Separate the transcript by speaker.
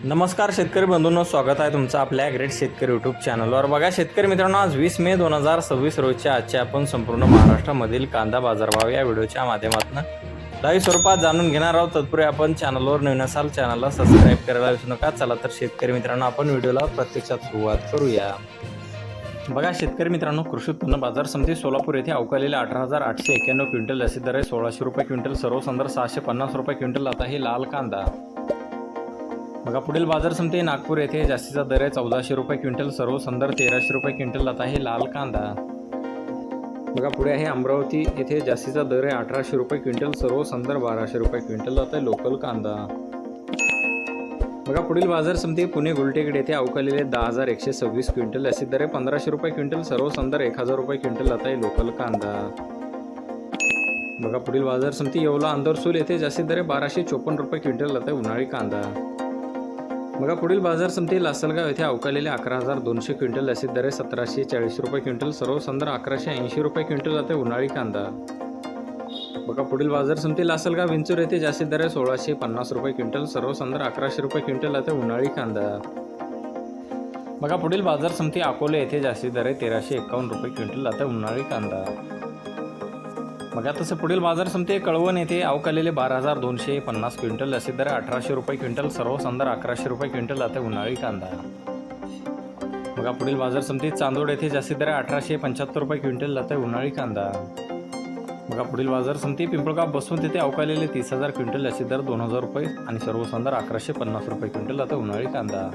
Speaker 1: नमस्कार शेतकरी बंधूंनो, स्वागत आहे तुमचं आपल्या ग्रेट शेतकरी यूट्यूब चॅनलवर। बघा शेतकरी मित्रांनो, आज 20 मे 2026 रोजच्या आजच्या आपण संपूर्ण महाराष्ट्रामधील कांदा बाजारभाव या व्हिडिओच्या माध्यमातून लाईव्ह स्वरूपात जाणून घेणार आहोत। तत्पूर्वी आपण चॅनलवर नवीन असाल चॅनलला सबस्क्राईब करायला विसरू नका। चला तर शेतकरी मित्रांनो, आपण व्हिडिओला प्रत्यक्षात सुरुवात करूया। बघा शेतकरी मित्रांनो, कृषी उत्पन्न बाजार समिती सोलापूर येथे अवकालेले 18,891 क्विंटल असे दर आहे 1600 रुपये क्विंटल, सर्वसाधारण 650 रुपये क्विंटल। आता हे लाल कांदा। बघा पुढील बाजार समिती नागपूर येथे जास्तीचा दर आहे 1400 रुपये क्विंटल, सर्वसाधारण 1300 रुपये क्विंटल। आता हे लाल कांदा। बघा पुढे आहे अमरावती येथे जास्तीचा दर आहे 1800 रुपये क्विंटल, सर्वसाधारण 1200 रुपये क्विंटल। आता आहे लोकल कांदा। बघा पुढील बाजार समिती पुणे गुलटेकड येथे अवकालेले 10,126 क्विंटल असे दर आहे 1500 रुपये क्विंटल, सर्वसाधारण 1000 रुपये क्विंटल। आता आहे लोकल कांदा। बघा पुढील बाजार समिती येवला अंदरसूल येथे जास्तीत दर आहे 1254 रुपये क्विंटल। आता आहे उन्हाळी कांदा। बघा पुढील बाजार समिती लासलगाव येथे अवकालेले 11,200 क्विंटल असे दर आहे 1740 रुपये क्विंटल, सर्वसाधारण 1180 रुपये क्विंटल। आता उन्हाळी कांदा। बघा पुढील बाजार समिती लासलगाव विंचूर येथे जास्तीत दर आहे 1650 रुपये क्विंटल, सर्वसाधारण 1100 रुपये क्विंटल। आता उन्हाळी कांदा। बघा पुढील बाजार समिती अकोले येथे जास्तीत दर आहे 1351 रुपये क्विंटल। आता उन्हाळी कांदा। बघा तसं पुढील बाजार समिती कळवण येथे अवकालेले 12,250 क्विंटल असे दर 1800 रुपये क्विंटल, सर्वसाधारण 1100 रुपये क्विंटल। आता उन्हाळी कांदा। बघा पुढील बाजार समिती चांदोड येथे जास्तीत दर 1875 रुपये क्विंटल। आता उन्हाळी कांदा। बघा पुढील बाजार समिती पिंपळगाव बसवंत येथे अवकालेले 30,000 क्विंटल असे दर 2000 रुपये आणि सर्वसाधारण 1150 रुपये क्विंटल। आता उन्हाळी कांदा।